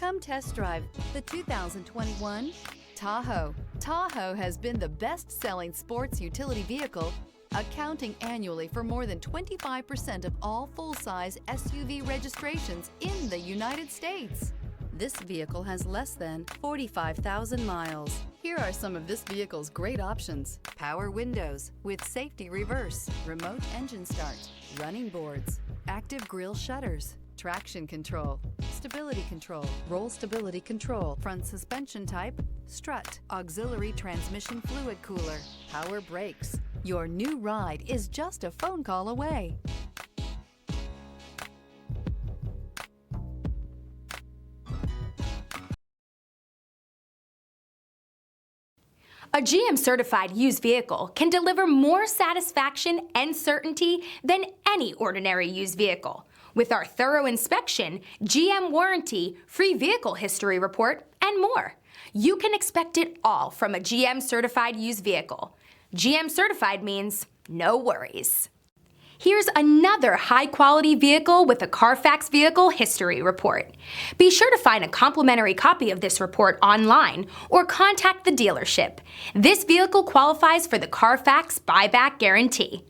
Come test drive the 2021 Tahoe. Tahoe has been the best-selling sports utility vehicle, accounting annually for more than 25% of all full-size SUV registrations in the United States. This vehicle has less than 45,000 miles. Here are some of this vehicle's great options: power windows with safety reverse, remote engine start, running boards, active grille shutters, traction control, stability control, roll stability control, front suspension type, strut, auxiliary transmission fluid cooler, power brakes. Your new ride is just a phone call away. A GM-certified used vehicle can deliver more satisfaction and certainty than any ordinary used vehicle. With our thorough inspection, GM warranty, free vehicle history report, and more. You can expect it all from a GM-certified used vehicle. GM-certified means no worries. Here's another high-quality vehicle with a Carfax Vehicle History Report. Be sure to find a complimentary copy of this report online or contact the dealership. This vehicle qualifies for the Carfax Buyback Guarantee.